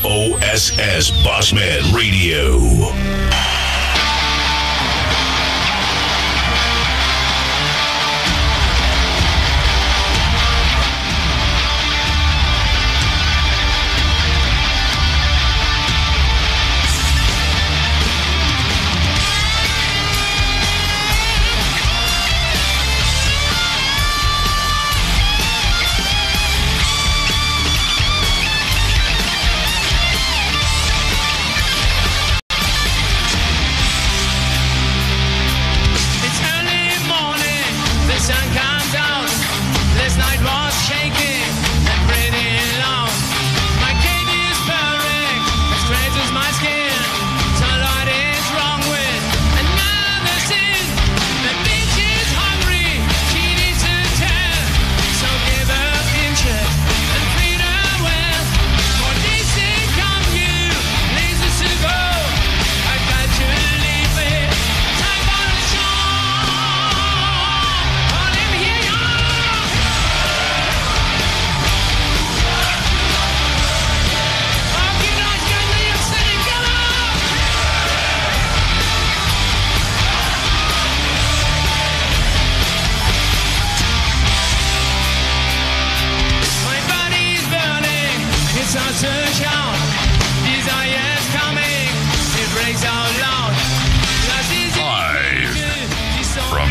BOSS Bossman Radio.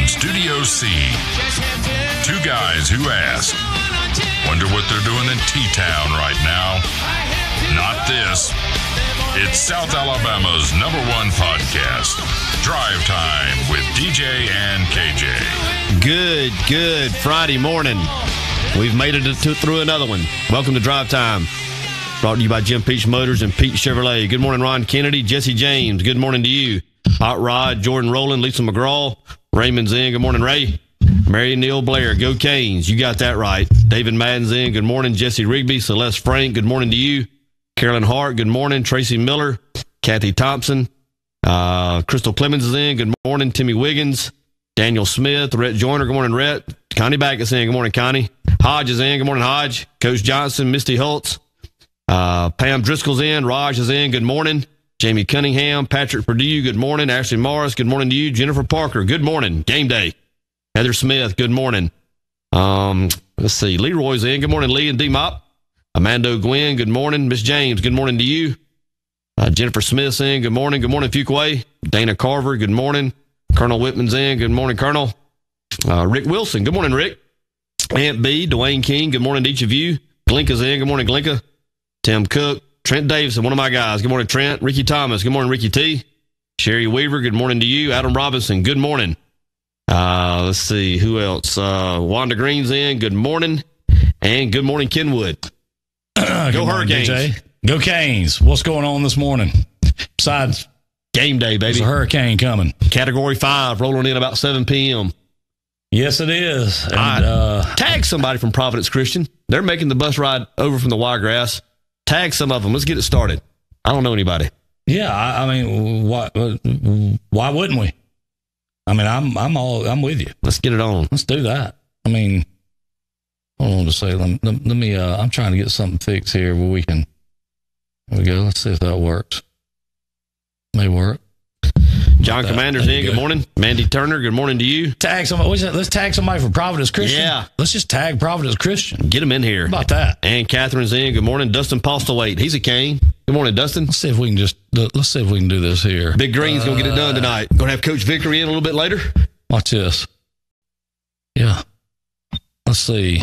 Studio C. Two guys who ask, wonder what they're doing in T-Town right now. Not this. It's South Alabama's #1 podcast, Drive Time with DJ and KJ. Good Friday morning. We've made it through another one. Welcome to Drive Time. Brought to you by Jim Peach Motors and Pete Chevrolet. Good morning, Ron Kennedy, Jesse James. Good morning to you. Hot Rod, Jordan Rowland, Lisa McGraw. Raymond's in. Good morning, Ray. Mary Neal Blair. Go Canes. You got that right. David Madden's in. Good morning. Jesse Rigby. Celeste Frank. Good morning to you. Carolyn Hart. Good morning. Tracy Miller. Kathy Thompson. Crystal Clemens is in. Good morning. Timmy Wiggins. Daniel Smith. Rhett Joyner. Good morning, Rhett. Connie Backus in. Good morning, Connie. Hodge is in. Good morning, Hodge. Coach Johnson. Misty Holtz. Pam Driscoll's in. Raj is in. Good morning. Jamie Cunningham, Patrick Purdue, good morning. Ashley Morris, good morning to you. Jennifer Parker, good morning. Game day. Heather Smith, good morning. Let's see. Leroy's in. Good morning, Lee and D-Mop. Amanda Gwynn, good morning. Miss James, good morning to you. Jennifer Smith's in. Good morning. Good morning, Fuquay. Dana Carver, good morning. Colonel Whitman's in. Good morning, Colonel. Rick Wilson, good morning, Rick. Aunt B, Dwayne King, good morning to each of you. Glinka's in. Good morning, Glinka. Tim Cook. Trent Davison, one of my guys. Good morning, Trent. Ricky Thomas. Good morning, Ricky T. Sherry Weaver. Good morning to you. Adam Robinson. Good morning. Let's see. Who else? Wanda Green's in. Good morning. And good morning, Kenwood. Go Hurricanes. DJ. Go Canes. What's going on this morning? Besides game day, baby. There's a hurricane coming. Category 5 rolling in about 7 p.m. Yes, it is. And, tag somebody from Providence Christian. They're making the bus ride over from the Wiregrass. Tag some of them. Let's get it started. I don't know anybody. Yeah, I mean, why wouldn't we? I mean, I'm with you. Let's get it on. Let's do that. I mean, hold on to say. Let me. I'm trying to get something fixed here where we can. There we go. Let's see if that works. May work. John Commander's in. Good morning. Mandy Turner. Good morning to you. Tag somebody. Let's tag somebody from Providence Christian. Yeah. Let's just tag Providence Christian. Get him in here. How about that? And Catherine's in. Good morning. Dustin Postlewaite. He's a Cane. Good morning, Dustin. Let's see if we can do this here. Big Green's going to get it done tonight. Going to have Coach Vickery in a little bit later. Watch this. Yeah. Let's see.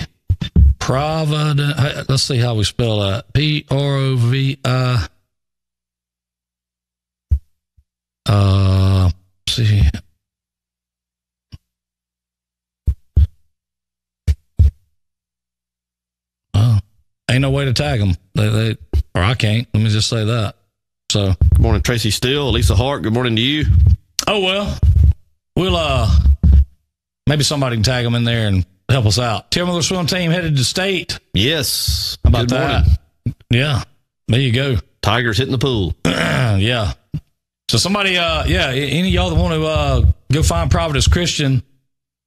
Providence. Let's see how we spell that. Provi. See. Oh, ain't no way to tag them. Or I can't. Let me just say that. So, good morning, Tracy Steele, Lisa Hart. Good morning to you. Oh well, we'll maybe somebody can tag them in there and help us out. Tim Miller swim team headed to state. Yes. How about that? Yeah. There you go. Tigers hitting the pool. Yeah. So somebody, any of y'all that want to go find Providence Christian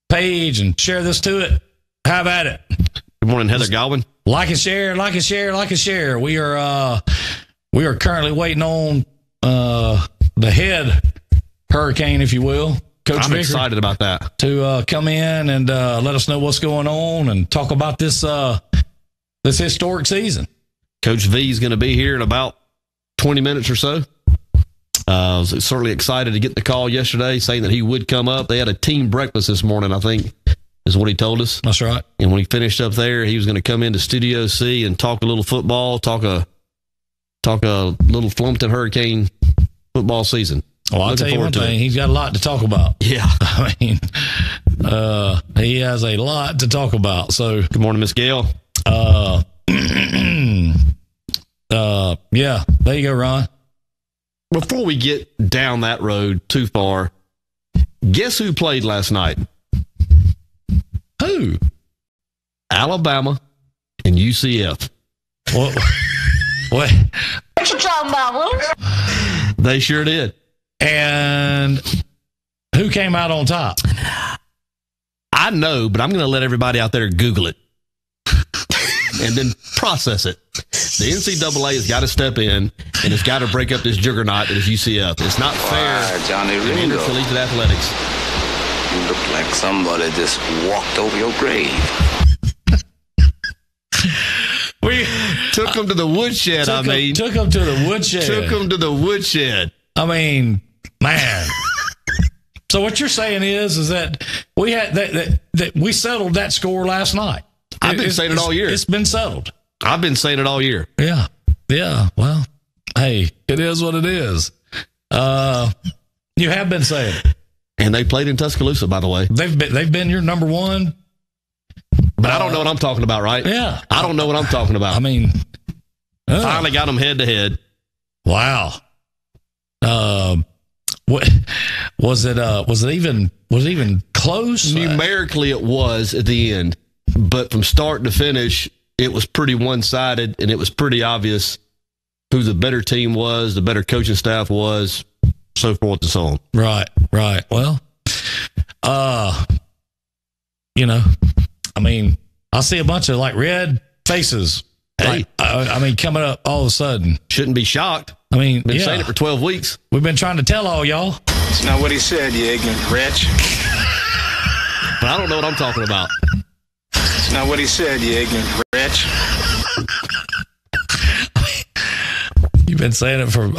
page and share this to it, have at it. Good morning, Heather Godwin. Like and share. We are we are currently waiting on the head hurricane, if you will, Coach I'm Vicker, excited about that. to come in and let us know what's going on and talk about this historic season. Coach V is going to be here in about 20 minutes or so. I was certainly excited to get the call yesterday saying that he would come up. They had a team breakfast this morning, I think, is what he told us. That's right. And when he finished up there, he was going to come into Studio C and talk a little football, talk a little Flumpton Hurricane football season. Well, I'll tell you one thing. He's got a lot to talk about. Yeah. I mean, he has a lot to talk about. So, good morning, Miss Gail. Yeah, there you go, Ron. Before we get down that road too far, guess who played last night? Who? Alabama and UCF. What? What you talking about, Willis? They sure did. And who came out on top? I know, but I'm going to let everybody out there Google it and then process it. The NCAA has got to step in and it's got to break up this juggernaut that is UCF. It's not fair Johnny to Ringo. collegiate athletics. You look like somebody just walked over your grave. We took them to the woodshed, Took him to the woodshed. Took them to the woodshed. I mean, man. So what you're saying is that we had that we settled that score last night. I've been saying it all year. It's been settled. I've been saying it all year. Yeah. Yeah. Well, hey, it is what it is. You have been saying it. And they played in Tuscaloosa, by the way. They've been your number one. But I don't know what I'm talking about, right? Yeah. I don't know what I'm talking about. I mean, finally got them head to head. Wow. What was it? Was it even close? Numerically, it was at the end, but from start to finish, it was pretty one-sided, and it was pretty obvious who the better team was, the better coaching staff was, so forth and so on. Right. Well, I mean, I see a bunch of like red faces. Hey, I mean, coming up all of a sudden. Shouldn't be shocked. I mean, Been saying it for 12 weeks. We've been trying to tell all y'all. That's not what he said, you ignorant wretch. But I don't know what I'm talking about. That's not what he said, you ignorant wretch. You've been saying it for, a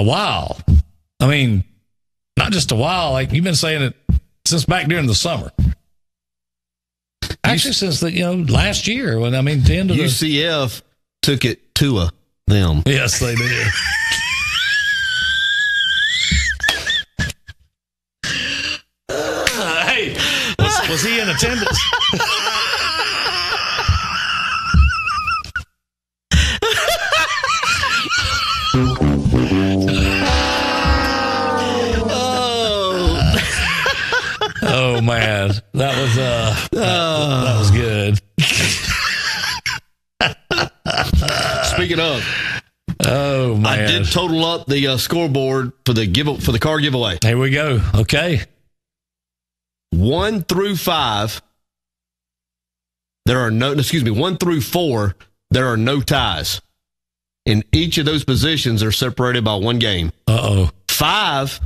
while. I mean, not just a while. Like you've been saying it since back during the summer. Actually, since last year when the end of UCF took it to them. Yes, they did. Hey, was he in attendance? Oh man, that was good. Speaking of, oh man, I did total up the scoreboard for the car giveaway. Here we go. Okay, 1 through 5. 1 through 4. There are no ties. In each of those positions, they're separated by one game. 5.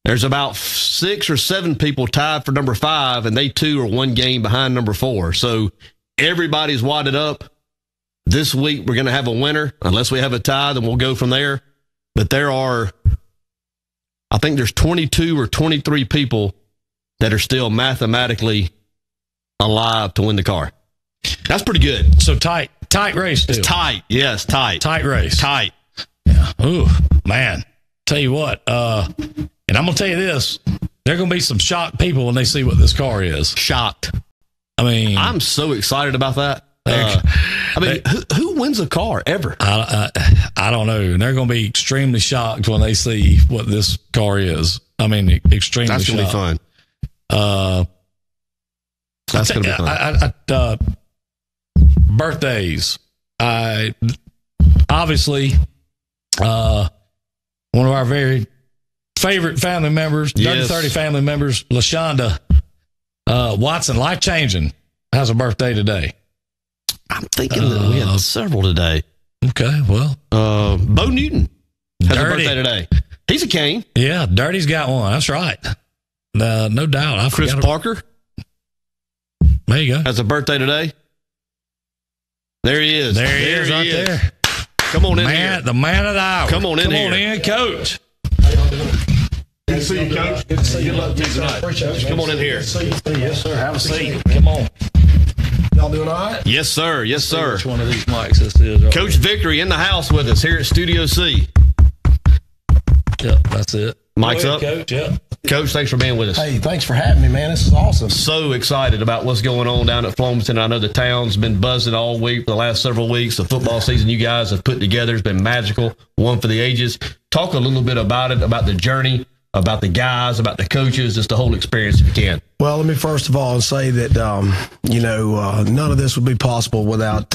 There's about 6 or 7 people tied for number 5, and they too are one game behind number 4. So everybody's wadded up. This week, we're going to have a winner. Unless we have a tie, then we'll go from there. But I think there's 22 or 23 people that are still mathematically alive to win the car. That's pretty good. So tight race still. It's tight. Yes, tight. Tight race. Tight. Yeah. Ooh, man. Tell you what, and I'm going to tell you this, there are going to be some shocked people when they see what this car is. Shocked. I mean, I'm so excited about that. Who wins a car ever? I don't know. And they're going to be extremely shocked when they see what this car is. I mean, extremely That's shocked. That's going to be fun. That's going to be fun. Birthdays. Obviously, one of our very favorite family members, Dirty 30 family members, LaShonda Watson, life-changing, has a birthday today. I'm thinking that we have several today. Okay, well. Bo Newton has a Dirty. birthday today. He's a Cane. Yeah, Dirty's got one. That's right. No doubt. Chris Parker There you go. has a birthday today. There he is. There he is right there. Come on in here. The man of the hour. Come on in here. Come on in, Coach. Good to see you, Coach. Good to see you. Good luck to you tonight. Come on in here. Yes, sir. Have a seat. Come on. Y'all doing all right? Yes, sir. Yes, sir. Which one of these mics this is? Right Coach Victory in the house with us here at Studio C. Yep, that's it. Mike's Go up. ahead, Coach. Yep. Coach, thanks for being with us. Hey, thanks for having me, man. This is awesome. So excited about what's going on down at Flomaton. I know the town's been buzzing all week for the last several weeks. The football season you guys have put together has been magical, one for the ages. Talk a little bit about it, about the journey, about the guys, about the coaches, just the whole experience if you can. Well, let me first of all say that, none of this would be possible without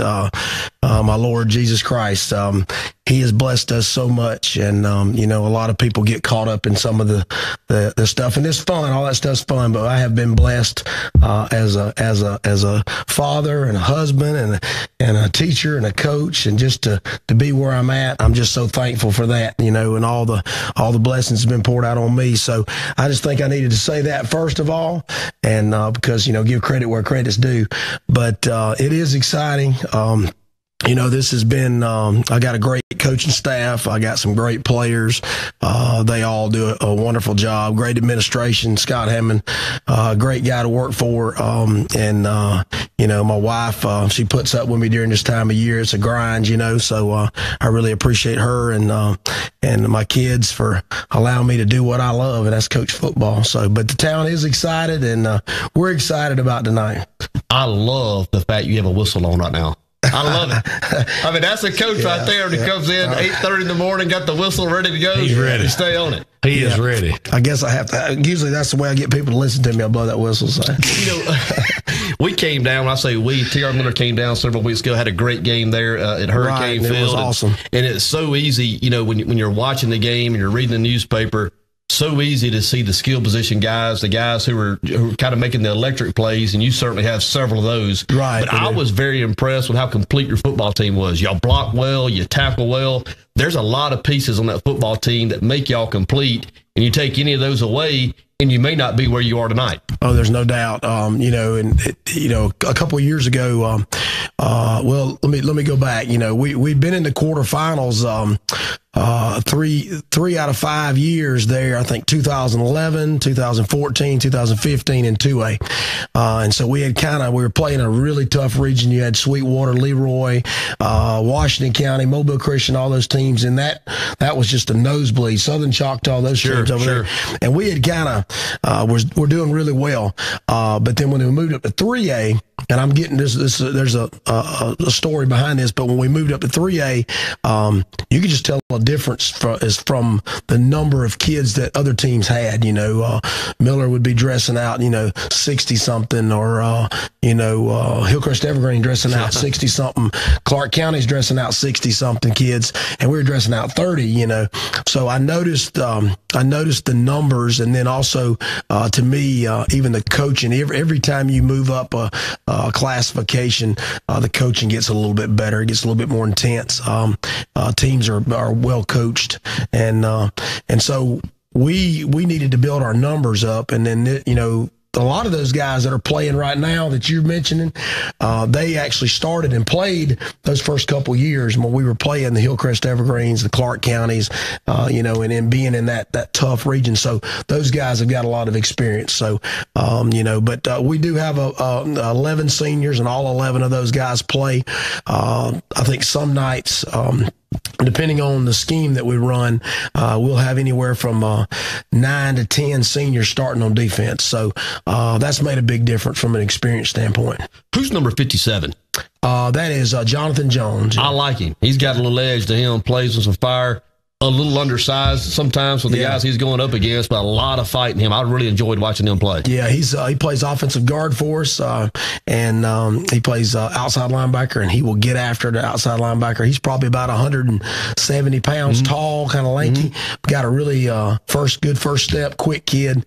my Lord Jesus Christ. He has blessed us so much. And, a lot of people get caught up in some of the stuff. And it's fun. All that stuff's fun. But I have been blessed as a father and a husband and a teacher and a coach. And just to be where I'm at, I'm just so thankful for that, and all the blessings have been poured out on me. So I just think I needed to say that first of all. And because, give credit where credit's due. But it is exciting. This has been, I got a great coaching staff. I got some great players. They all do a wonderful job. Great administration. Scott Hammond, great guy to work for. My wife, she puts up with me during this time of year. It's a grind, so I really appreciate her and my kids for allowing me to do what I love, and that's coach football. So, but the town is excited, and we're excited about tonight. I love the fact you have a whistle on right now. I love it. I mean, that's a coach right there that comes in 8:30 in the morning, got the whistle ready to go. He's ready. Stay on it. He is ready. I guess I have to. Usually that's the way I get people to listen to me. I blow that whistle. So. We came down. When I say we, T.R. Miller came down several weeks ago, had a great game there at Hurricane Field. It was awesome. And it's so easy, when you're watching the game and you're reading the newspaper, so easy to see the skill position guys, the guys who are kind of making the electric plays, and you certainly have several of those. Right. But I was very impressed with how complete your football team was. Y'all block well, you tackle well. There's a lot of pieces on that football team that make y'all complete, and you take any of those away, and you may not be where you are tonight. Oh, there's no doubt. A couple of years ago, let me go back. We've been in the quarterfinals, 3 out of 5 years there. I think 2011, 2014, 2015, and 2A. And so we were playing a really tough region. You had Sweetwater, Leroy, Washington County, Mobile Christian, all those teams. And that was just a nosebleed. Southern Choctaw, those teams over there. And we had we're doing really well. But then when we moved up to 3A, and I'm getting this there's a story behind this, but when we moved up to 3A, you could just tell a difference from the number of kids that other teams had. Miller would be dressing out, 60 something, or Hillcrest Evergreen dressing out 60 something. Clark County's dressing out 60 something kids, and we were dressing out 30. So I noticed the numbers, and then also to me, even the coaching. Every time you move up a classification, the coaching gets a little bit better. It gets a little bit more intense. Teams are well coached, and so we needed to build our numbers up, and then a lot of those guys that are playing right now that you're mentioning, they actually started and played those first couple years when we were playing the Hillcrest Evergreens, the Clark Counties, and then being in that tough region. So those guys have got a lot of experience. So, but we do have 11 seniors, and all 11 of those guys play. I think some nights, depending on the scheme that we run, we'll have anywhere from 9 to 10 seniors starting on defense. So that's made a big difference from an experience standpoint. Who's number 57? That is Jonathan Jones. I like him. He's got a little edge to him, plays with some fire. A little undersized sometimes with the guys he's going up against, but a lot of fight in him. I really enjoyed watching him play. Yeah, he plays offensive guard for us, and he plays outside linebacker, and he will get after the outside linebacker. He's probably about 170 pounds tall, kind of lanky. Got a really good first step, quick kid.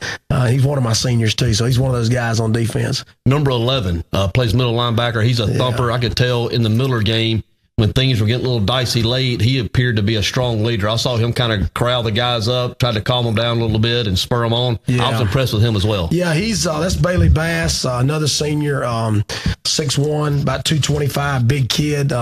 He's one of my seniors too, so he's one of those guys on defense. Number 11 plays middle linebacker. He's a thumper. I could tell in the Miller game when things were getting a little dicey late, he appeared to be a strong leader. I saw him kind of corral the guys up, tried to calm them down a little bit and spur them on. Yeah. I was impressed with him as well. Yeah, he's that's Bailey Bass, another senior, 6'1", about 225, big kid,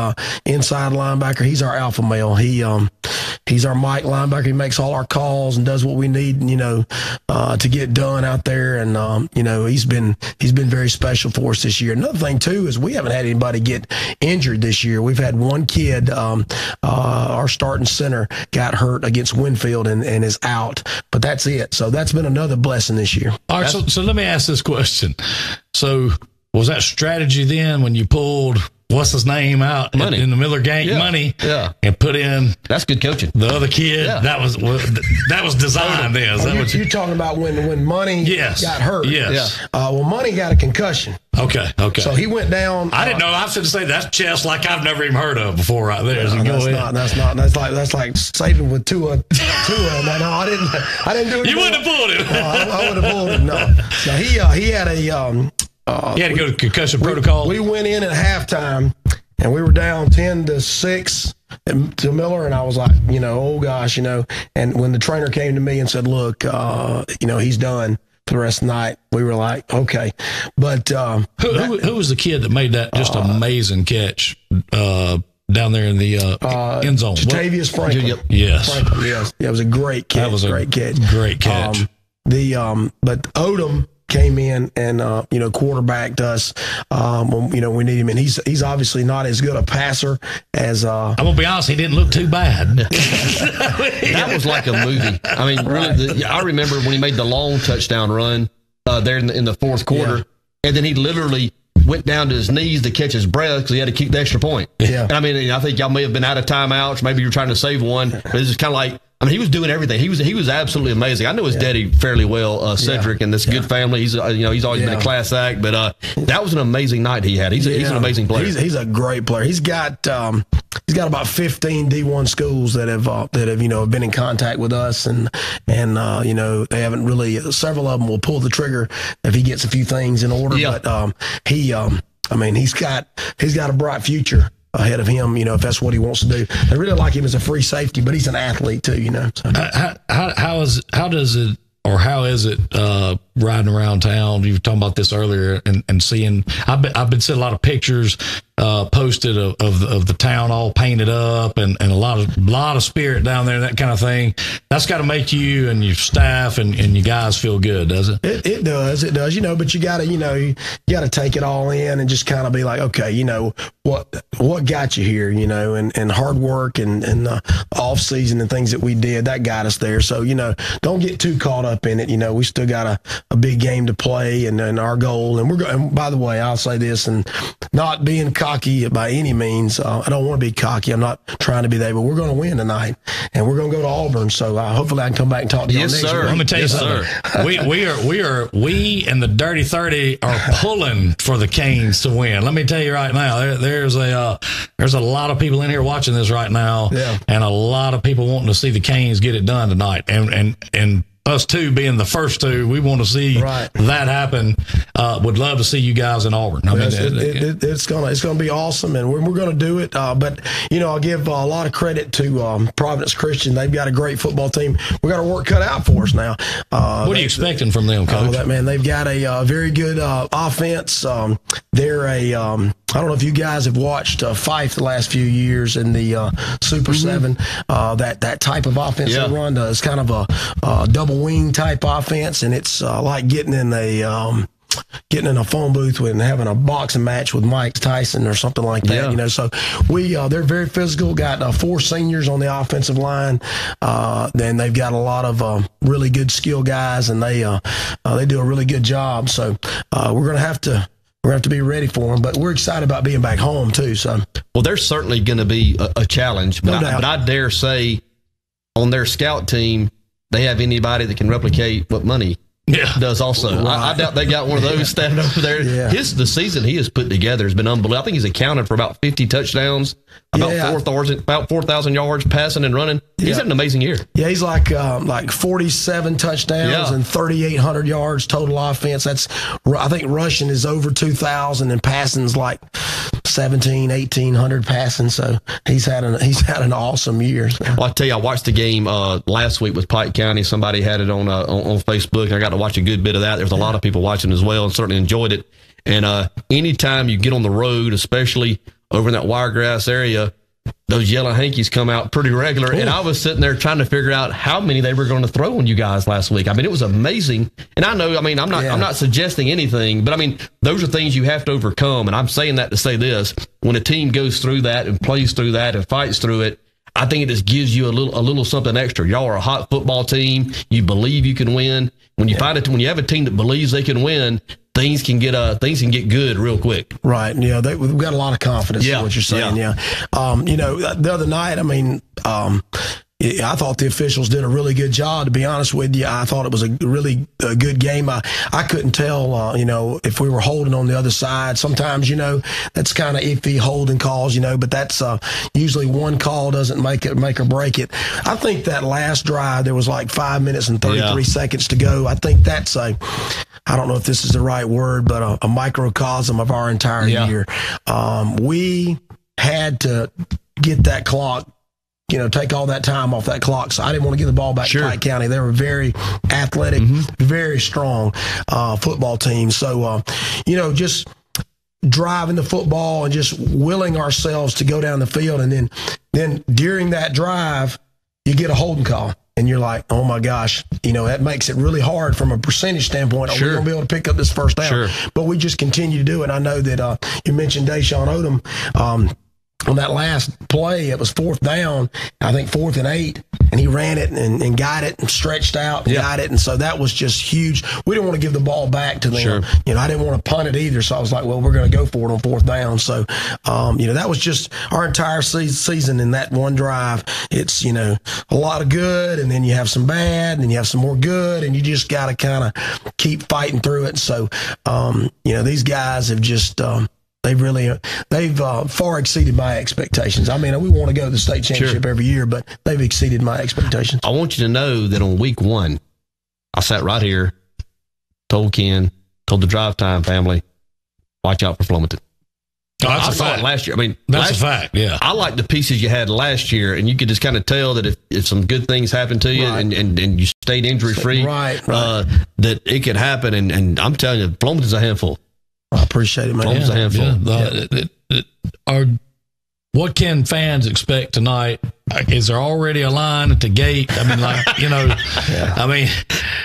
inside linebacker. He's our alpha male. He's our Mike linebacker. He makes all our calls and does what we need, to get done out there. And he's been very special for us this year. Another thing too is we haven't had anybody get injured this year. We've had one kid, our starting center, got hurt against Winfield and is out, but that's it. So that's been another blessing this year. All right, so let me ask this question. So was that strategy then when you pulled what's his name out in the Miller game, Money, and put in that's good coaching. The other kid, that was designed then. Is that what you're talking about when Money got hurt? Yes. Well, Money got a concussion. Okay. So he went down. I didn't know. I was going to say that's chess like I've never even heard of before right there. That's not. That's like saving with Tua. No, I didn't do it. You wouldn't have pulled him. I would have pulled him. No, he had a. He had to go to concussion protocol. We went in at halftime, and we were down 10-6 to Miller, and I was like, oh gosh, and when the trainer came to me and said, look, he's done for the rest of the night, we were like, okay. But who was the kid that made that just amazing catch down there in the end zone? Jatavius Franklin. Yes. Franklin, yes. Yeah, it was a great catch. That was a great catch. Great catch. But Odom came in and quarterbacked us when we need him, and he's obviously not as good a passer as I'm gonna be honest, he didn't look too bad. That was like a movie. I mean, really, I remember when he made the long touchdown run there in the fourth quarter, and then he literally went down to his knees to catch his breath because he had to keep the extra point. Yeah. And I mean, I think y'all may have been out of timeouts, maybe you were trying to save one, but this is kind of like, I mean, he was doing everything. He was absolutely amazing. I know his daddy fairly well, Cedric, and this good family. He's he's always been a class act, but that was an amazing night he had. He's an amazing player. He's a great player. He's got about 15 D1 schools that have been in contact with us, and they haven't really. Several of them will pull the trigger if he gets a few things in order. Yeah. But he's got a bright future ahead of him, if that's what he wants to do. They really like him as a free safety, but he's an athlete too, So. How is it riding around town? You were talking about this earlier, and seeing. I've been seeing a lot of pictures posted of the town all painted up, and a lot of spirit down there, that kind of thing. That's got to make you and your staff and you guys feel good, does it? It does, but you gotta take it all in and just kind of be like, okay, what got you here, and hard work and off season and things that we did that got us there. So don't get too caught up in it. We still got a big game to play and our goal. And and by the way, I'll say this, and not being cocky by any means. I don't want to be cocky. I'm not trying to be there, but we're going to win tonight, and we're going to go to Auburn. So hopefully I can come back and talk to you next week. Let me tell you something. We and the Dirty 30 are pulling for the Canes to win. Let me tell you right now, there's a lot of people in here watching this right now, and a lot of people wanting to see the Canes get it done tonight, and us two being the first two, we want to see that happen. Would love to see you guys in Auburn. I mean, it's gonna be awesome, and we're gonna do it. But I'll give a lot of credit to Providence Christian. They've got a great football team. We got our work cut out for us now. What are you expecting from them, Coach? They've got a very good offense. They're I don't know if you guys have watched Fife the last few years in the Super 7. That type of offense they run is kind of a double wing type offense, and it's like getting in a phone booth and having a boxing match with Mike Tyson or something like that. So they're very physical. Got 4 seniors on the offensive line. Then they've got a lot of really good skill guys, and they do a really good job. So we're gonna have to be ready for them, but we're excited about being back home too. So, well, there's certainly going to be a challenge, but I dare say, on their scout team, they have anybody that can replicate what Money does also. Right. I doubt they got one of those standing over there. The season he has put together has been unbelievable. I think he's accounted for about 50 touchdowns, about 4,000 yards passing and running. He's had an amazing year. Yeah, he's like 47 touchdowns and 3,800 yards total offense. I think rushing is over 2,000 and passing is like 1,800 passing. So he's had an awesome year. So. Well, I tell you, I watched the game last week with Pike County. Somebody had it on Facebook, and I got to watch a good bit of that. There's a lot of people watching as well, and certainly enjoyed it. And anytime you get on the road, especially over in that Wiregrass area, those yellow hankies come out pretty regular. Ooh. And I was sitting there trying to figure out how many they were going to throw on you guys last week. I mean, it was amazing. And I know, I'm not suggesting anything, but I mean, those are things you have to overcome. And I'm saying that to say this: when a team goes through that and plays through that and fights through it, I think it just gives you a little something extra. Y'all are a hot football team. You believe you can win. When you when you have a team that believes they can win, things can get good real quick. Right. Yeah. We've got a lot of confidence in what you're saying. Yeah. The other night, I thought the officials did a really good job, to be honest with you. I thought it was a really good game. I couldn't tell, if we were holding on the other side. Sometimes, that's kind of iffy holding calls, but that's usually one call doesn't make or break it. I think that last drive, there was like 5 minutes and 33 seconds to go. I think that's I don't know if this is the right word, but a microcosm of our entire year. We had to get that clock, take all that time off that clock. So I didn't want to give the ball back to Pike County. They were very athletic, very strong football team. So, just driving the football and just willing ourselves to go down the field. And then during that drive, you get a holding call. And you're like, oh, my gosh, that makes it really hard from a percentage standpoint. Are we going to be able to pick up this first down? But we just continue to do it. I know that you mentioned Deshaun Odom. On that last play, it was 4th down, I think 4th and 8, and he ran it and got it and stretched out and got it. And so that was just huge. We didn't want to give the ball back to them. I didn't want to punt it either. So I was like, well, we're going to go for it on 4th down. So, that was just our entire season in that one drive. It's, a lot of good, and then you have some bad, and then you have some more good, and you just got to kind of keep fighting through it. So, these guys have just they've far exceeded my expectations. I mean, we want to go to the state championship every year, but they've exceeded my expectations. I want you to know that on week 1, I sat right here, told Ken, told the Drive Time family, watch out for Flomaton. Oh, that's I a saw fact. it last year. I mean, that's a fact. Yeah, I like the pieces you had last year, and you could just kind of tell that if some good things happened to you and you stayed injury free, that it could happen. And I'm telling you, Flomaton's a handful. I appreciate it, man. Flomaton's a handful. What can fans expect tonight? Is there already a line at the gate? I mean, I mean,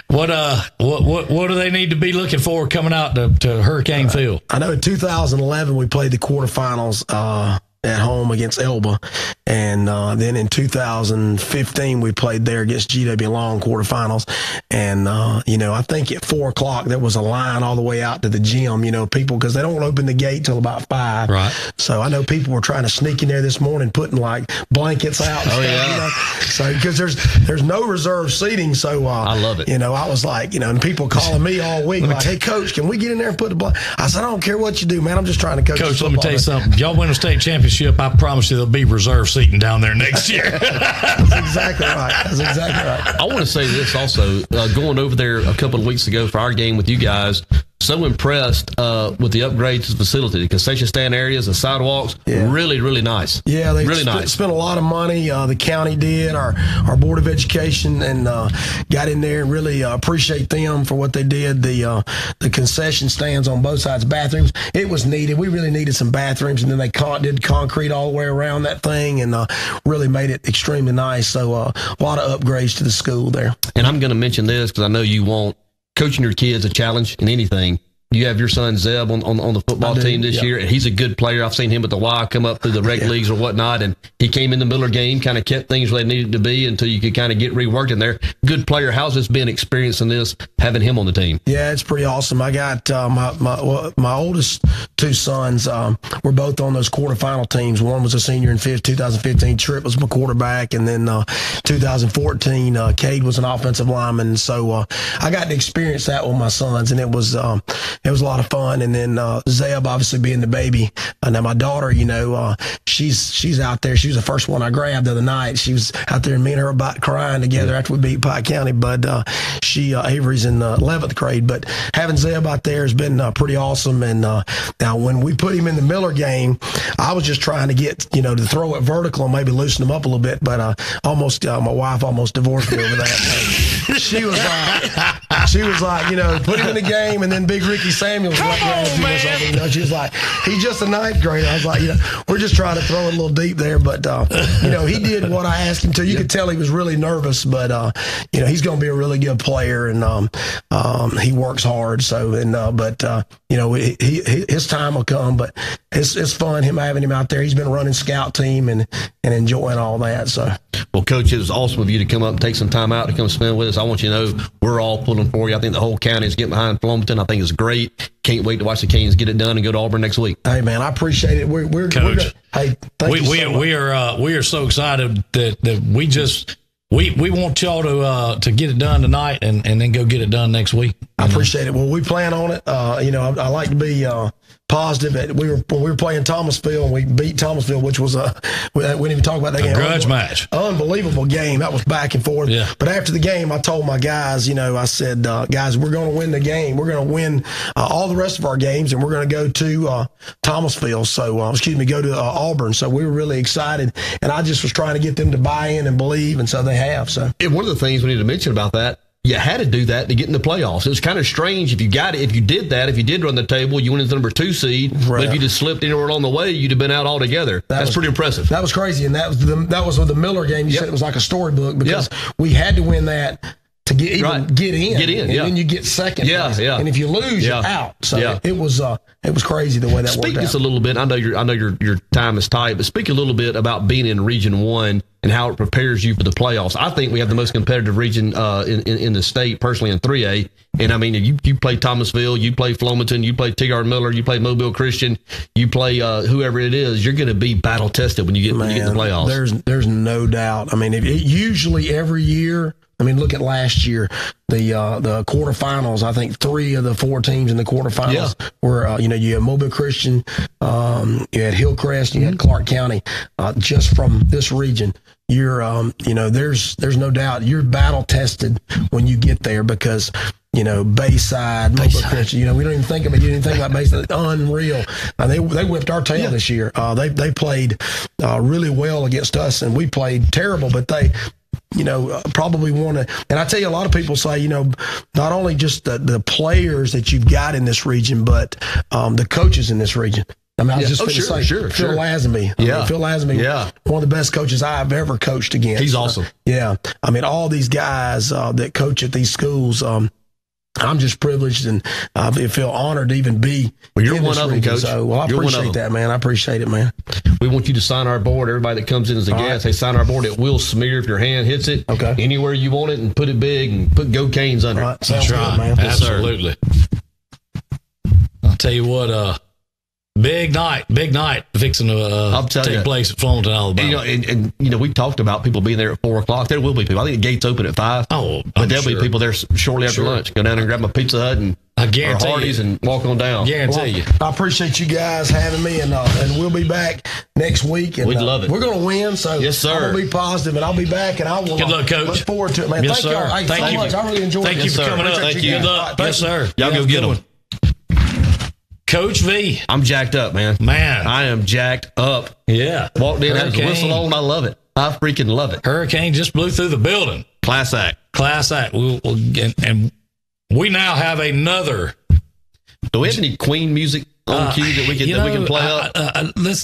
what do they need to be looking for coming out to Hurricane Field? I know in 2011 we played the quarterfinals at home against Elba, and then in 2015 we played there against GW Long quarterfinals. And I think at 4:00 there was a line all the way out to the gym. People, because they don't open the gate till about 5. Right. So I know people were trying to sneak in there this morning, putting like blankets out. So because there's no reserve seating. So I love it. I was like, and people calling me all week like, hey coach, can we get in there and put the blanket? I said, I don't care what you do, man. I'm just trying to coach. Coach, let me tell you something. Y'all win a state championship, I promise you there'll be reserve seating down there next year. That's exactly right. I want to say this also. Going over there a couple of weeks ago for our game with you guys, so impressed with the upgrades to the facility, the concession stand areas, the sidewalks, really, really nice. Yeah, they really nice. Spent a lot of money. The county did, our Board of Education, and got in there and really appreciate them for what they did. The concession stands on both sides, bathrooms. It was needed. We really needed some bathrooms, and then they did concrete all the way around that thing, and really made it extremely nice. So a lot of upgrades to the school there. And I'm going to mention this because I know you want coaching your kids a challenge in anything. You have your son Zeb on the football team this year, and he's a good player. I've seen him at the Y come up through the rec leagues or whatnot, and he came in the Miller game, kind of kept things where they needed to be until you could kind of get reworked in there. Good player. How's this been experiencing this, having him on the team? Yeah, it's pretty awesome. I got my oldest 2 sons were both on those quarterfinal teams. One was a senior in 2015. Tripp was my quarterback, and then 2014, Cade was an offensive lineman. So I got to experience that with my sons, and it was it was a lot of fun. And then Zeb obviously being the baby. Now my daughter, she's out there. She was the first one I grabbed the other night. She was out there, and me and her were about crying together after we beat Pike County. But Avery's in 11th grade. But having Zeb out there has been pretty awesome. And now when we put him in the Miller game, I was just trying to get to throw it vertical and maybe loosen him up a little bit. But my wife almost divorced me over that. She was like, put him in the game, and then Big Ricky Samuels she was like, he's just a ninth grader. I was like, we're just trying to throw it a little deep there, but he did what I asked him to. You could tell he was really nervous, but he's going to be a really good player, and he works hard. So, his time will come. But it's fun having him out there. He's been running scout team and enjoying all that. So, well, Coach, it was awesome of you to come up and take some time out to come spend with us. I want you to know we're all pulling for you. I think the whole county is getting behind Flomaton. I think it's great. Can't wait to watch the Canes get it done and go to Auburn next week. Hey, man, I appreciate it. Coach, we are so excited that we want y'all to get it done tonight and then go get it done next week. I appreciate it. Well, we plan on it. I like to be positive. When we were playing Thomasville, and we beat Thomasville, which was we didn't even talk about that game. A grudge match. Unbelievable game. That was back and forth. Yeah. But after the game, I told my guys, I said, guys, we're going to win the game. We're going to win all the rest of our games, and we're going to go to Thomasville. So, go to Auburn. So we were really excited, and I just was trying to get them to buy in and believe, and so they have. So, and one of the things we need to mention about that, you had to do that to get in the playoffs. It was kind of strange if you did run the table, you went into the number 2 seed. Right. But if you just slipped anywhere along the way, you'd have been out altogether. That's pretty impressive. That was crazy, and that was with the Miller game. You said it was like a storybook because we had to win that to get in. And then you get second. And if you lose, you're out. So it was crazy the way that worked out. Speak just a little bit. I know your time is tight, but speak a little bit about being in Region 1 and how it prepares you for the playoffs. I think we have the most competitive region in the state, personally, in 3A. And I mean, you play Thomasville, you play Flomaton, you play Tigard Miller, you play Mobile Christian, you play whoever it is. You're going to be battle tested when you get in the playoffs. There's no doubt. I mean, usually every year. I mean, look at last year, the quarterfinals. I think 3 of the 4 teams in the quarterfinals were, you had Mobile Christian, you had Hillcrest, you had Clark County, just from this region. You're, there's no doubt you're battle tested when you get there because, Bayside, Mobile Christian, we don't even think about it. You didn't think about Bayside. Unreal. They whipped our tail this year. They played really well against us, and we played terrible, but they probably want to. And I tell you, a lot of people say, not only just the players that you've got in this region, but the coaches in this region. I mean, I was just going to say, Phil Lazenby. Phil Lazenby, one of the best coaches I've ever coached against. He's awesome. I mean, all these guys that coach at these schools, I'm just privileged and I feel honored to even be. Well, you're one of them, Coach. So, I appreciate that, man. I appreciate it, man. We want you to sign our board. Everybody that comes in as a guest, hey, sign our board. It will smear if your hand hits it. Okay. Anywhere you want it, and put it big and put Go Canes under it. That's right, man. Yes, absolutely. I'll tell you what, big night fixing to take place at Flomaton, Alabama. And we talked about people being there at 4:00. There will be people. I think the gates open at 5. Oh, but there'll be people there shortly after lunch. Go down and grab a Pizza Hut and Hardee's and walk on down. Guarantee you. I appreciate you guys having me, and we'll be back next week. And, we'd love it. We're going to win, so yes, sir. I'm going to be positive, and I'll be back, and I will. Good luck, Coach. Look forward to it, man. Yes, Thank sir. y'all. Hey, Thank so you. much. I really enjoyed it. Thank you for coming up. Thank you. Good luck. Yes, sir. Y'all go get them. Coach V. I'm jacked up, man. I am jacked up. Yeah. Walked in, had the whistle on. I love it. I freaking love it. Hurricane just blew through the building. Class act. And we now have another. Do we have any Queen music on cue that we can play up?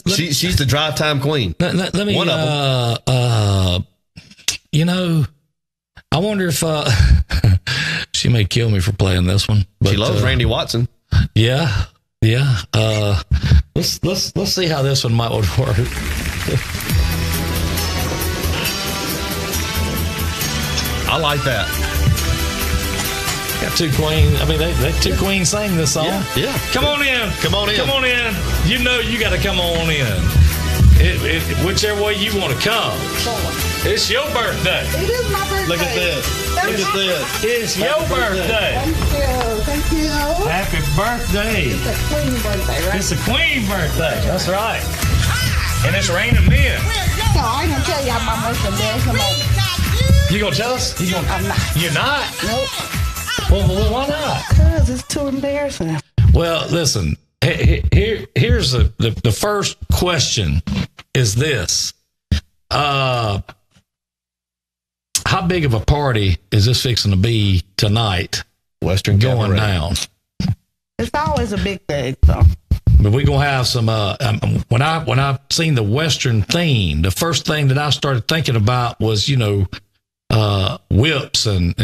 She's the drive time queen. Let me. One of them. I wonder if she may kill me for playing this one. But, she loves Randy Watson. Yeah. Let's see how this one might work. I like that. Got 2 queens. I mean, they 2 queens sang this song. Yeah. Come on in. Come on in. Come on in. You got to come on in. Whichever way you want to come. It's your birthday. It is my birthday. Look at this. Look at this. It's your birthday. Thank you. Happy birthday. It's a queen birthday, right? It's a queen birthday. That's right. And it's raining men. So I ain't gonna tell y'all my most embarrassing moment. You gonna tell us? I'm not. You're not? Nope. Well, why not? Because it's too embarrassing. Well, listen. Here's the first question. Is this? How big of a party is this fixing to be tonight? Western going Cabaret. down. It's always a big thing, so. But we're gonna have some. When I seen the Western theme, the first thing that I started thinking about was whips and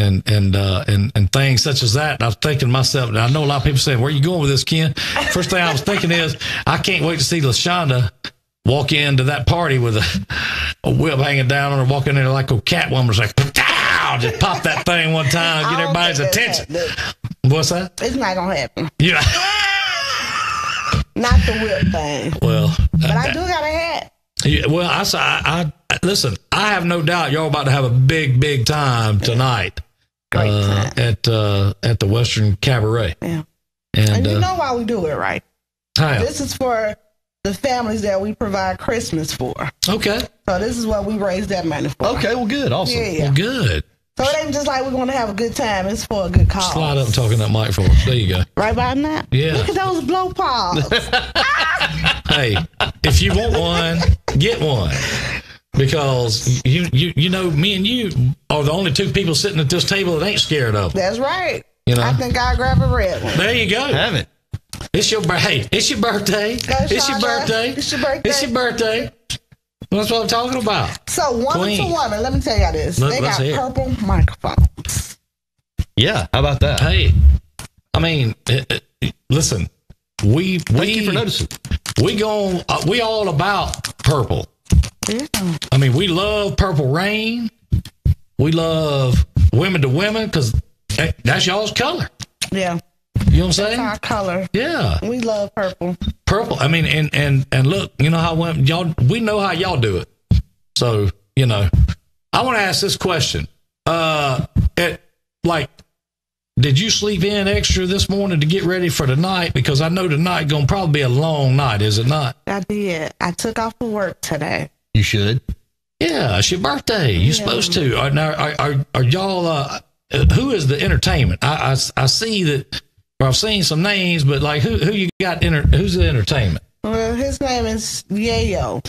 things such as that. And I was thinking to myself, and I know a lot of people saying, "Where are you going with this, Ken?" First thing I was thinking is, I can't wait to see LaShonda walk into that party with a whip hanging down on her, walk in there like a Catwoman, like, pow! Just pop that thing one time, get everybody's attention. What's that? It's not gonna happen. Yeah. Not the whip thing. Well, but I do got a hat. Yeah, well, I listen. I have no doubt y'all about to have a big time tonight. Great time. At the Western Cabaret. Yeah, and you know why we do it, right? How? This is for the families that we provide Christmas for. Okay. So this is what we raise that money for. Okay, well, good. Awesome. Yeah. Well, good. So it ain't just like we're going to have a good time. It's for a good cause. Slide up and talk in that mic for us. There you go. Right by that? Yeah. Look at those blow paws. Hey, if you want one, get one. Because you know, me and you are the only two people sitting at this table that ain't scared of them. That's right. You know? I think I'll grab a red one. There you go. Have it. It's your birthday. It's your birthday. It's your birthday. It's your birthday. It's your birthday. That's what I'm talking about. So woman Queen. to woman, let me tell y'all this. They Let's got hear it. purple microphones. Yeah, how about that? Hey, I mean, listen, Thank you for noticing. we all about purple. Yeah. I mean, we love Purple Rain. We love Women to Women because that's y'all's color. Yeah. You know what I'm saying? Our color. Yeah, We love purple. purple. I mean, and look, you know how y'all, we know how y'all do it. So, you know, I want to ask this question. Did you sleep in extra this morning to get ready for tonight? Because I know tonight gonna probably be a long night, is it not? I did. I took off of work today. You should. Yeah, it's your birthday. You're supposed to. Are y'all? Who is the entertainment? I see that. Or I've seen some names, but like who you got? Who's the entertainment? Well, his name is Yayo,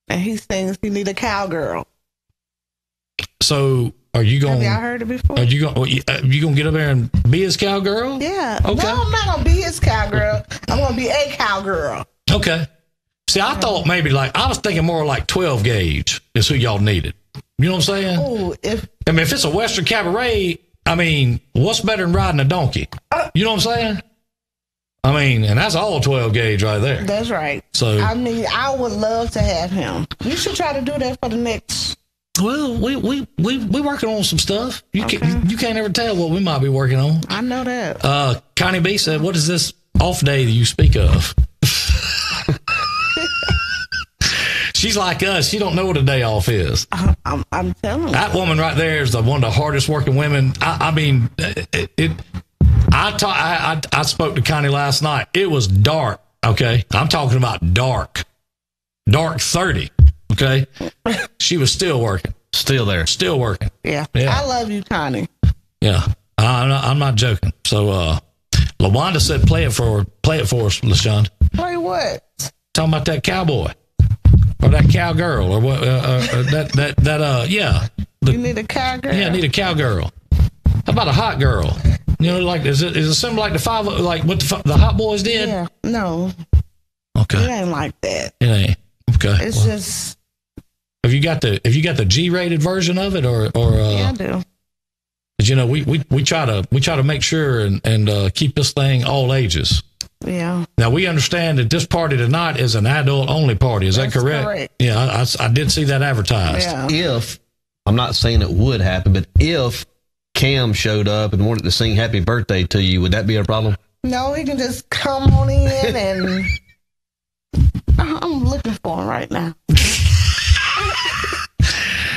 and he sings "You Need a Cowgirl." So are you going? Have y'all heard it before? Are you going? You going to get up there and be his cowgirl? Yeah. Okay. No, I'm not gonna be his cowgirl. I'm gonna be a cowgirl. Okay. See, I thought maybe I was thinking more like 12 gauge is who y'all needed. You know what I'm saying? Oh, if it's a Western Cabaret, I mean, what's better than riding a donkey? You know what I'm saying? I mean, and that's all 12 gauge right there. That's right. So I mean, I would love to have him. You should try to do that for the next. Well, we working on some stuff. You can't ever tell what we might be working on. I know that. Connie B said, "What is this off day that you speak of?" She's like us. She don't know what a day off is. I'm telling you. That woman right there is one of the hardest working women. I mean, I spoke to Connie last night. It was dark. Okay, I'm talking about dark 30. Okay, she was still working. Still there. Still working. Yeah. Yeah. I love you, Connie. Yeah, I'm not joking. So, LaWanda said, "Play it for us, LaShawn." Play what? Talking about that cowboy or that cowgirl or what? Yeah. You need a cowgirl? Yeah, I need a cowgirl. How about a hot girl? You know, like is it something like what the Hot Boys did? Yeah. No. Okay. It ain't like that. It ain't. Okay. It's just. Have you got the G-rated version of it or Yeah, I do. Because you know we try to make sure and keep this thing all ages. Yeah. Now we understand that this party tonight is an adult only party. Is that correct? Correct. Yeah, I did see that advertised. Yeah. If, I'm not saying it would happen, but if Cam showed up and wanted to sing happy birthday to you, would that be a problem? No, he can just come on in and. I'm looking for him right now.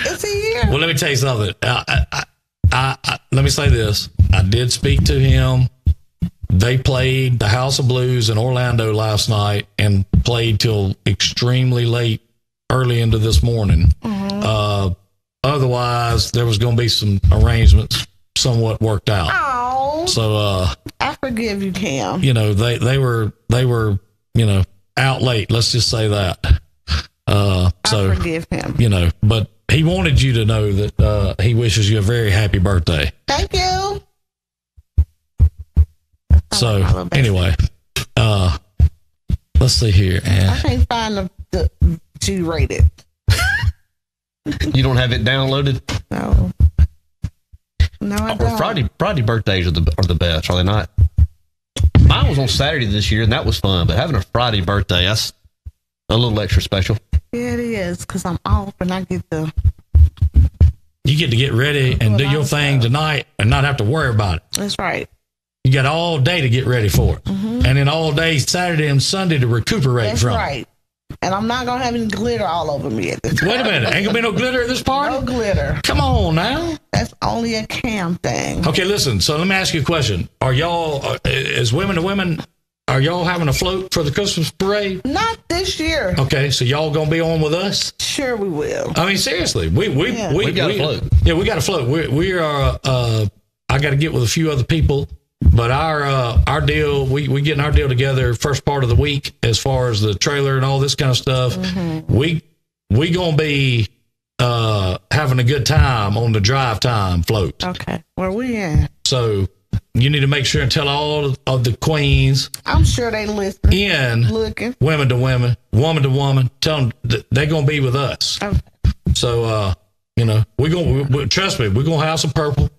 Is he here. Well, let me tell you something. Let me say this. I did speak to him. They played the House of Blues in Orlando last night and played till extremely late, early into this morning. Otherwise, there was going to be some arrangements somewhat worked out. Oh, so I forgive you, Cam. You know, they were out late. Let's just say that. I forgive him. You know, but he wanted you to know that he wishes you a very happy birthday. Thank you. So anyway, let's see here. I can't find the G-rated. You don't have it downloaded? No, I don't. Friday birthdays are the best, are they not? Mine was on Saturday this year, and that was fun. But having a Friday birthday, that's a little extra special. Yeah, it is, because I'm off and I get to... You get to get ready and do your thing tonight and not have to worry about it. That's right. You got all day to get ready for it. And then all day Saturday and Sunday to recuperate That's from right. And I'm not going to have any glitter all over me at this Wait a minute. Ain't going to be no glitter at this party? No glitter. Come on now. That's only a Cam thing. Okay, listen. So let me ask you a question. Are y'all, as women to women, are y'all having a float for the Christmas parade? Not this year. Okay, so y'all going to be on with us? Sure we will. I mean, seriously. We got a float. Yeah, we got a float. We are, I got to get with a few other people. But our deal, we getting our deal together first part of the week as far as the trailer and all this kind of stuff. We gonna be having a good time on the drive time float. Okay, where we at? So you need to make sure and tell all of the queens. I'm sure they listen. Looking. Women to women, woman to woman. Tell them they're gonna be with us. Okay. So we trust me. We're gonna have some purple.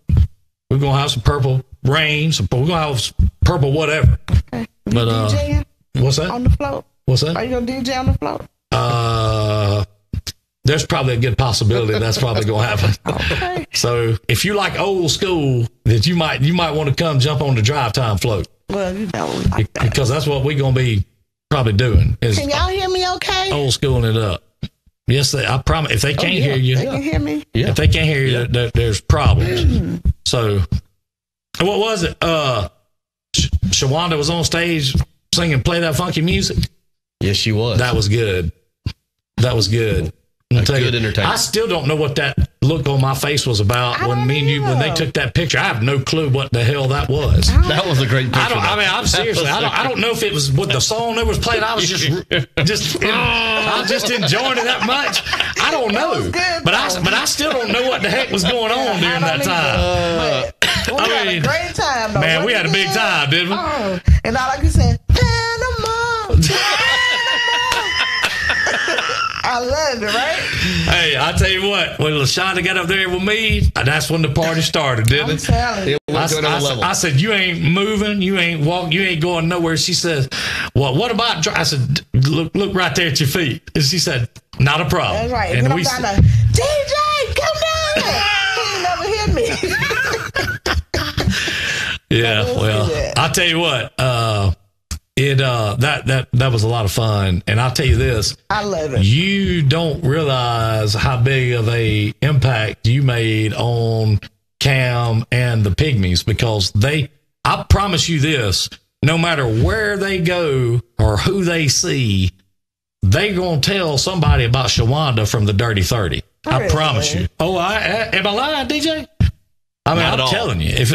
We're gonna have some purple rain. We're gonna have purple whatever. Okay. But DJing what's that? on the float? What's that? Are you gonna DJ on the float? There's probably a good possibility that's probably gonna happen. Okay. So if you like old school, that you might want to come jump on the drive time float. Well, you know, like that. Because that's what we're gonna be probably doing. Is Can y'all hear me okay? old schooling it up. Yes, I promise. If they can't hear you, They can hear me? if they can't hear you, there's problems. So, what was it? Shawanda was on stage singing "Play That Funky Music." Yes, she was. That was good. That was good. Good entertainment. I still don't know what that look on my face was about when they took that picture. I have no clue what the hell that was. That was a great picture. I'm seriously. I don't know if it was what the song that was played. I was just I was just enjoying it that much. I don't know, good, but I still don't know what the heck was going on during that time. We had a great time, though. Man, we had a big time, didn't we? Oh, and all I could say, Panama. I loved it, right? Hey, I tell you what, when LaShonda got up there with me, that's when the party started, didn't I'm it? telling you. I said, you ain't moving, you ain't walking, you ain't going nowhere. She said, well, what about, I said, look right there at your feet. And she said, not a problem. That's right. And then we I'm down DJ, come down here. He never hit me. Yeah, well, I'll tell you what, that was a lot of fun. And I'll tell you this. I love it. You don't realize how big of a impact you made on Cam and the Pygmies, because I promise you this, no matter where they go or who they see, they going to tell somebody about Shawanda from the Dirty 30. Really? I promise you. Oh, am I lying, DJ? I mean, I'm telling you, if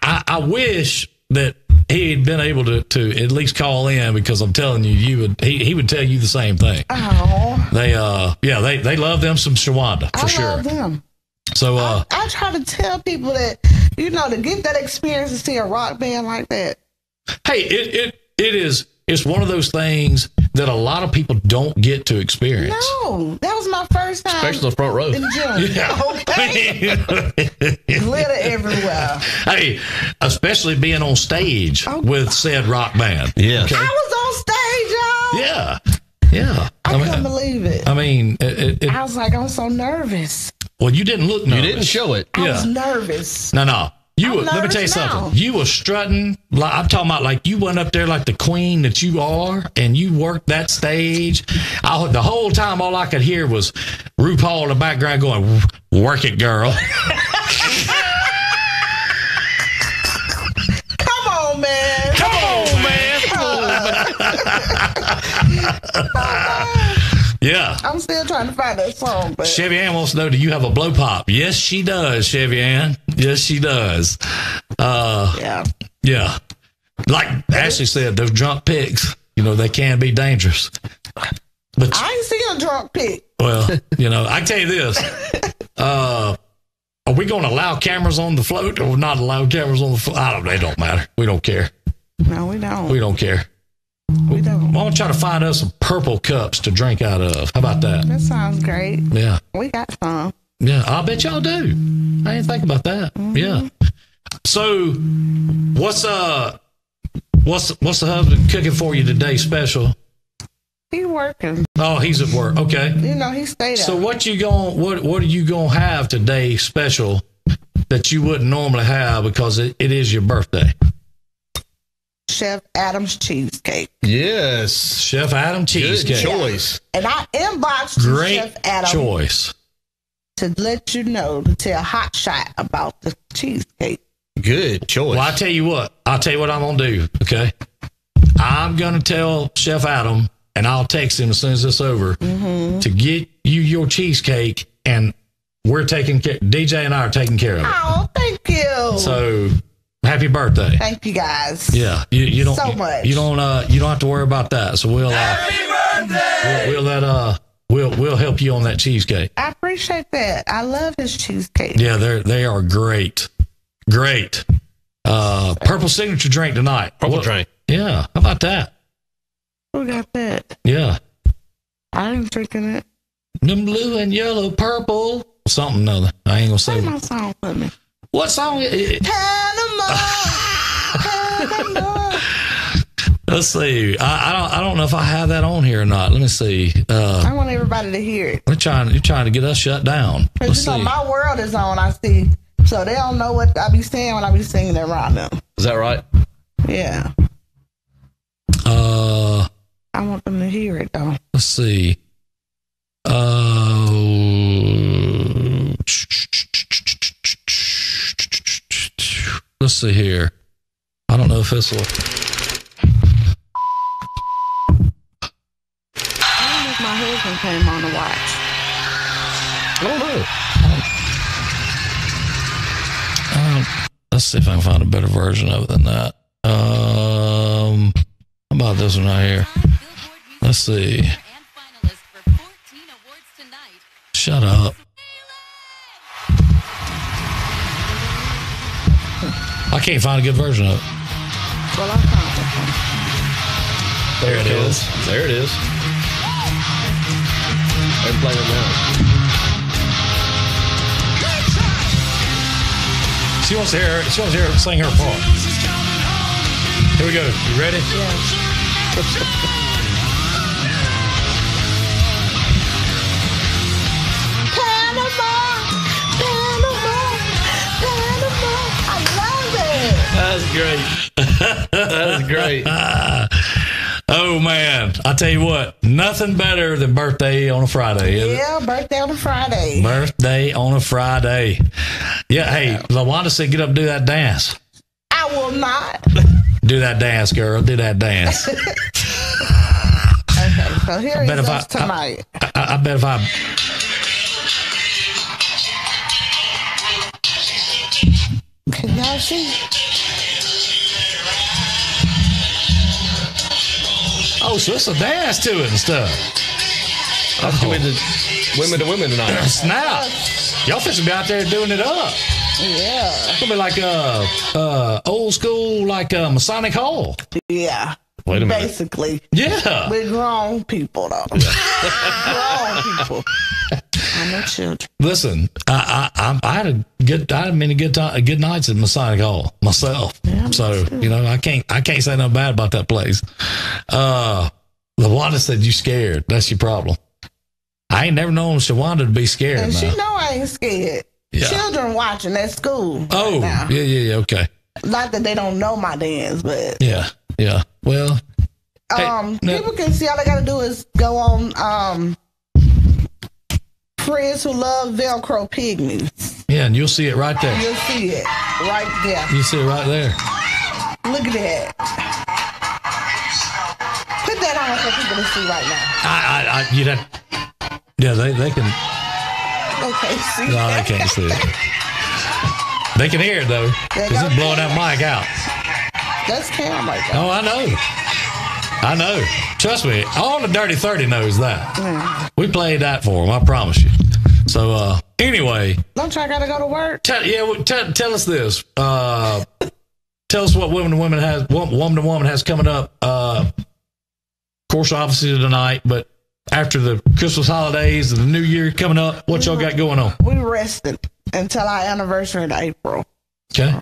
I wish that he had been able to at least call in, because I'm telling you, he would tell you the same thing. Oh, They love them some Shawanda for sure. I love them. So I try to tell people that, to get that experience to see a rock band like that. Hey, it's one of those things that a lot of people don't get to experience. No, that was my first time. Especially the front row. In the gym. Yeah. Okay. Glitter everywhere. Hey, especially being on stage with said rock band. Yeah. Okay? I was on stage, y'all. Yeah. I couldn't believe it. I mean, I was like, I'm so nervous. well, you didn't look nervous. You didn't show it. I was nervous. No. Let me tell you something. You were strutting. Like, I'm talking about like you went up there like the queen that you are, and you worked that stage. The whole time, all I could hear was RuPaul in the background going, "Work it, girl." Come on, man. Come on, man. Yeah. I'm still trying to find that song. But Chevy Ann wants to know, do you have a blow pop? Yes, she does, Chevy Ann. Yes, she does. yeah. Yeah. Like Ashley said, those drunk pigs, they can be dangerous. But I ain't seen a drunk pig. Well, I can tell you this. Are we going to allow cameras on the float or not allow cameras on the float? They don't matter. We don't care. No, we don't. We don't care. We don't. I want to try to find us some purple cups to drink out of. How about that? That sounds great. Yeah. We got some. Yeah, I bet y'all do. I didn't think about that. Mm-hmm. Yeah. So, what's the husband cooking for you today special? He's working. Oh, he's at work. Okay. He stayed up. So what are you gonna have today special that you wouldn't normally have because it is your birthday? Chef Adam's cheesecake. Yes. Chef Adam cheesecake. Good choice. And I inboxed Great Chef Adam choice. to let you know, to tell Hot Shot about the cheesecake. Good choice. Well, I'll tell you what I'm going to do, okay? I'm going to tell Chef Adam, and I'll text him as soon as it's over, to get you your cheesecake, and we're taking care, DJ and I are taking care of it. Oh, thank you. So, happy birthday. Thank you, guys. Yeah. You don't, so much. You don't have to worry about that. So we'll, Happy birthday! We'll help you on that cheesecake. I appreciate that. I love his cheesecake. Yeah, they are great. Great. Purple signature drink tonight. Purple drink. Yeah. How about that? Who got that? Yeah. I ain't drinking it. Them blue and yellow, purple. Something other. I ain't gonna say. Play my song with me. What song? Panama. Panama. Let's see. I don't know if I have that on here or not. Let me see. I want everybody to hear it. You're trying to get us shut down. Let's see. My world is on, I see. So they don't know what I be saying when I be singing around them. Is that right? Yeah. I want them to hear it though. Let's see. Let's see here. I don't know if this will. I don't know if my husband came on to watch. I don't know. Let's see if I can find a better version of it than that. How about this one right here? Let's see. Shut up. I can't find a good version of it. Well, I found it. There it is. There it is. They're playing it now. She wants to hear her sing her part. Here we go. You ready? Yeah. Panama. I love it. That's great. That is great. Oh, man. I tell you what, nothing better than birthday on a Friday, is it? Yeah, birthday on a Friday. Birthday on a Friday. Yeah, hey, LaWanda said get up and do that dance. I will not. Do that dance, girl. Do that dance. Okay, so here is us tonight. I bet if I... Can y'all see? Oh, so it's a dance to it and stuff. That's women to women tonight. Snap. Y'all fixing to be out there doing it up. Yeah. It's going to be like old school, like Masonic Hall. Yeah. Wait a minute. Basically. Yeah. We're grown people, though. Grown people. I'm no children. Listen, I had many good nights at Masonic Hall myself. Yeah, so I can't say nothing bad about that place. LaWanda said you scared. That's your problem. I ain't never known Shawanda to be scared. And now. she know I ain't scared. children watching at school. Oh, right now. yeah, okay. Not that they don't know my dance, but yeah. Well, people can see. All they gotta do is go on Friends Who Love Velcro Pygmies. Yeah, and you'll see it right there. You'll see it right there. You see it right there. Look at that. Put that on for people to see right now. Yeah, they can. Okay, see. No, they can't see it. They can hear it though, because it's blowing that mic out. That's Cam right there. Oh, I know. Trust me, all the Dirty 30 knows that. We played that for them, I promise you. So, anyway. Don't you gotta go to work? Tell us this. Tell us what Woman to Woman has coming up. Of course, obviously tonight, but after the Christmas holidays and the New Year coming up, what y'all got going on? We rested until our anniversary in April. Okay.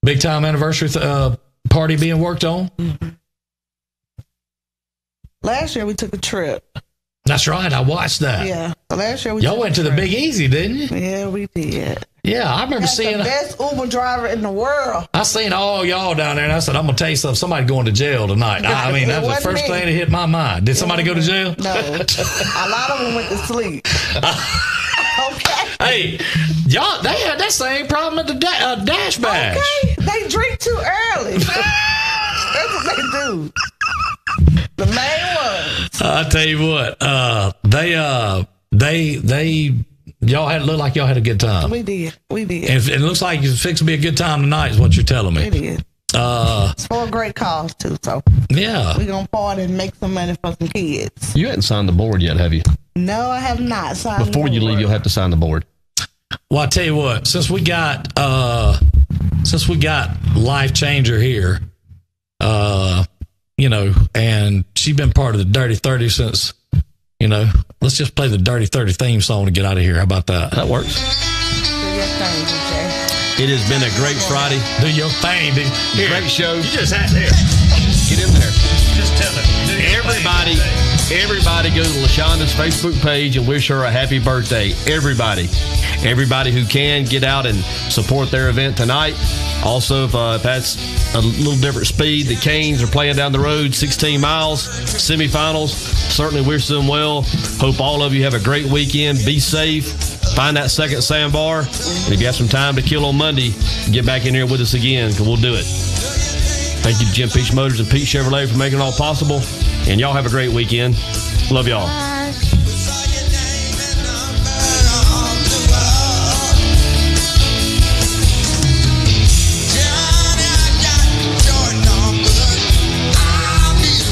Big time anniversary party being worked on? Mm-hmm. Last year we took a trip. That's right. I watched that. Yeah. So last year y'all went to the Big Easy, didn't you? Yeah, we did. Yeah, I remember seeing the best Uber driver in the world. I seen all y'all down there, and I said, "I'm gonna tell you something. Somebody going to jail tonight." I mean, that was the first thing that hit my mind. Did somebody go to jail? No, a lot of them went to sleep. Okay. Hey, y'all, they had that same problem at the Dash Bash. Okay, they drink too early. That's what they do. The main ones. I tell you what, y'all looked like y'all had a good time. We did. And it looks like it's fixing to be a good time tonight, is what you're telling me. We did. It's for a great cause too. So yeah, we're gonna party and make some money for some kids. You hadn't signed the board yet, have you? No, I have not signed. Before you leave, you'll have to sign the board. Well, I tell you what, since we got Life Changer here, and she's been part of the Dirty 30 since, let's just play the Dirty 30 theme song to get out of here. How about that? That works. Do your thing, DJ. It has been a great Friday. Do your thing, dude. Here, great show. You just had here. Get in there. Just tell it. Everybody go to LaShonda's Facebook page and wish her a happy birthday. Everybody who can, get out and support their event tonight. Also, if that's a little different speed, the Canes are playing down the road 16 miles, semifinals. Certainly wish them well. Hope all of you have a great weekend. Be safe. Find that second sandbar. And if you have some time to kill on Monday, get back in here with us again, because we'll do it. Thank you to Jim Peach Motors and Pete Chevrolet for making it all possible. And y'all have a great weekend. Love y'all. Bye.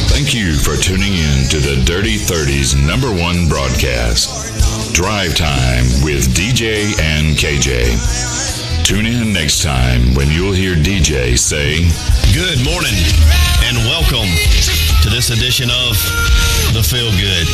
Thank you for tuning in to the Dirty 30's #1 broadcast, Drive Time with DJ and KJ. Tune in next time when you'll hear DJ say, "Good morning and welcome to this edition of The Feel Good."